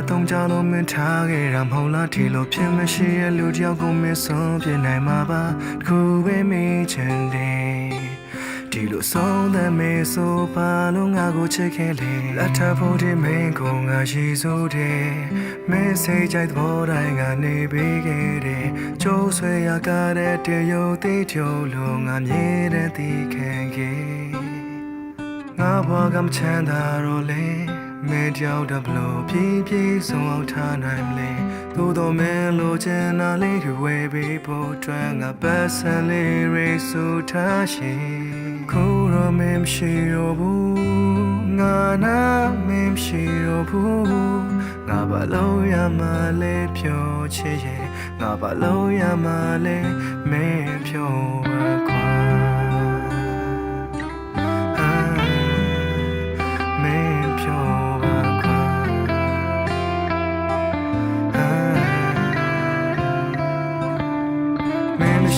သုံးကြလို့မင်းထားခဲ့တာမဟုတ်လားဒီလိုဖြစ်မရှိရဲ့လူတယောက်ကိုမင်းဆုံးပြနိုင်မှာပါတခုပဲမေးချင်တယ်ဒီလိုဆုံးတဲ့မေးဆိုပါလို့ငါကိုချစ်ခဲ့လေလက်ထပ်ဖို့ဒီမင်းကိုငါရှိစိုးတယ်မင်းစိတ်ကြိုက်သဘောတိုင်းကနေပေးခဲ့တယ်ကျိုးဆွေရကားတဲ့တရုပ်သေးချုံလို့ငါမြဲတဲ့သိခံခဲ့ငါဘဝကမချမ်းသာတော့လေမင်းကြောက်တဲ့ဘလို့ပြေးဆုံးအောင်ထားနိုင်မလဲသို့တော်မင်းလိုချင်တာလေးတွေဝယ်ပေးဖို့အတွက်ငါပတ်စံလေးရိတ်ဆူထားရှင်ခုတော့မင်းမရှိတော့ဘူးငါနာမင်းမရှိတော့ဘူးငါဘာလို့ရမှလဲပြောချင်ရဲ့ငါဘာလို့ရမှလဲမင်းပြောပါကွာ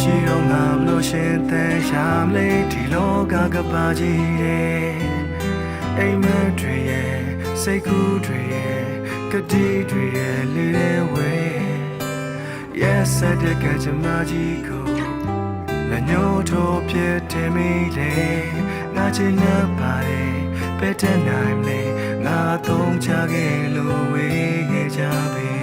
ရှိတော့ငါမလို့ရှင်တဲ့ရှာမလေးဒီလောကကပါကြီးရဲ့အိမ်မက်တွေရဲ့စိတ်ကူးတွေရဲ့ကတိတွေရဲ့လေးလေးဝဲ Yes တဲ့ကကြမကြီးကိုလက်ညှိုးထိုးပြတယ်မိလေငါချင်နေပါတယ်ဘယ်တဲ့နိုင်လဲငါသုံးချခဲ့လို့ဝေးခဲ့ကြပြီ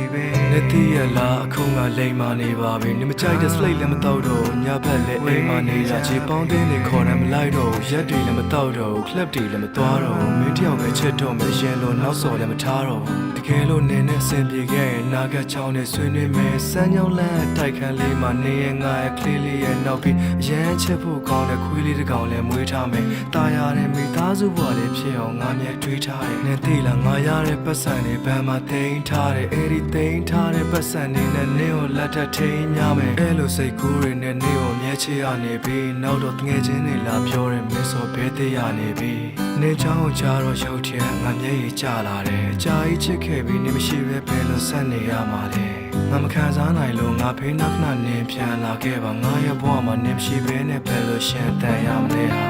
လက်တီးရလားအခုငါလိမ်မာနေပါပြီနေမကြိုက်တဲ့ slate လည်းမတော့တော့ညဘက်လည်းအိမ်မာနေတာခြေပေါင်းတင်းနေခေါ်တယ်မလိုက်တော့ရက်တွေလည်းမတော့တော့ club တွေလည်းမသွားတော့မင်းတယောက်ပဲချစ်တော့မယ်ရင်လို့နောက်စော်လည်းမထားတော့တကယ်လို့နေနဲ့ဆင်ပြေခဲ့ရင်နာကချောင်းနဲ့ဆွေးနွေးမယ်စမ်းကြောင်းလန်းတိုက်ခန်းလေးမှာနေရငါရဲ့ကလေးလေးရဲ့နောက်ပြီးအရန်ချစ်ဖို့ကောင်းတဲ့ခွေးလေးတစ်ကောင်လည်းမွေးထားမယ်တာယာတဲ့မိသားစုဘဝလေးဖြစ်အောင်ငါမြဲတွေးထားတယ်နေသိလားငါရတဲ့ပတ်စံတွေဘန်မှာသိမ်းထားတယ်အဲ့ဒီသိမ်းထားတဲ့ပတ်စံနေနဲ့နေကိုလက်ထပ်ထိန်များမယ်အဲ့လိုစိတ်ကူးတွေနဲ့နေကိုမြဲချရနေပြီနောက်တော့ငယ်ချင်းတွေလာပြောတယ်မင်းစောဘဲသေးရနေပြီနေချောင်းကြတော့ရုပ်ထက်ငါမျက်ရည်ကျလာတယ်အကြာကြီးချစ်ခဲ့ပြီးနေမရှိပဲဘယ်လိုဆက်နေရမှာလဲငါမခံစားနိုင်လို့ငါဖေးနောက်ခဏနေပြန်လာခဲ့ပါငါရဲ့ဘဝမှာနေမရှိပဲနဲ့ဘယ်လိုရှင်တန်ရမလဲဟာ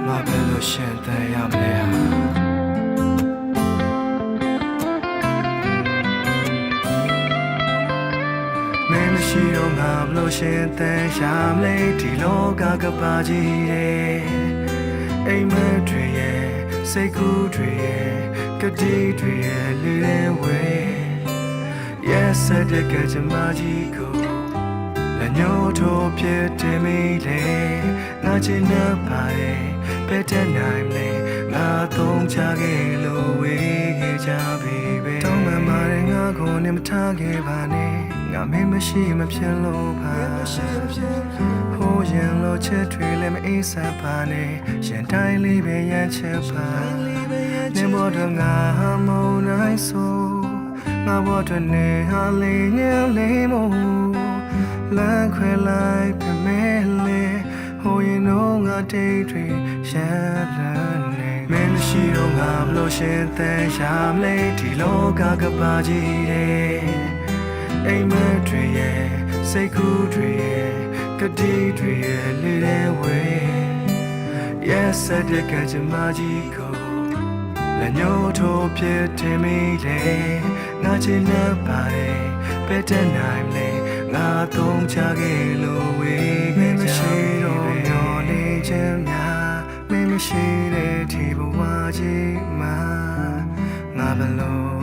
ငါဘယ်လိုရှင်တန်ရမလဲဟာရှိတော့ငါဘလို့ရှင်တဲ့ရှာမလေးဒီလောကကပါကြီးရဲ့အိမ်မက်တွေရဲ့စိတ်ကူးတွေရဲ့ကတိတွေရဲ့လေးလေးဝဲ Yes တဲ့ကကြမကြီးကိုလက်ညှိုးထိုးပြတယ်မိလေငါချင်နေပါတယ်ဘယ်တဲ့နိုင်လဲငါသုံးချခဲ့လို့ဝေးခဲ့ကြပြီပဲတောင်းမှန်ပါတယ်ငါကိုနေမထားခဲ့ပါနဲ့ငါမင်းမရှိမဖြစ်လို့ပါဟိုရင်လို့ချစ်တွေလည်းမအေးစားပါနဲ့ရင်တိုင်းလေးပဲရမ်းချစ်ပါနေဘောတော့ငါမုန်းနိုင်ဆိုငါဘောတော့နေဟာလေးညလေးမို့လမ်းခွဲလိုက်ပြမဲလေဟိုရင်တော့ငါတိတ်တွေရမ်းလန်းနေမင်းမရှိတော့ငါဘလို့ရှင်တဲ့ရှာမလေးဒီလောကကပါကြီးရဲ့အိမ်မက်တွေရဲ့စိတ်ကူးတွေရဲ့ကတိတွေရဲ့လေးလေးဝဲ Yes တဲ့ကကြမကြီးကိုလက်ညှိုးထိုးပြတယ်မိလေငါချင်နေပါတယ်ဘယ်တဲ့နိုင်လဲငါသုံးချခဲ့လို့ဝေးခဲ့ကြတော့မျောနေခြင်းများမင်းမရှိတဲ့ဒီဘဝကြီးမှာငါဘလို့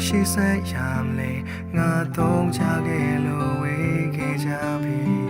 ရှိစက်ရမလဲငါသုံးချခဲ့လို့ဝေးခဲ့ကြပြီ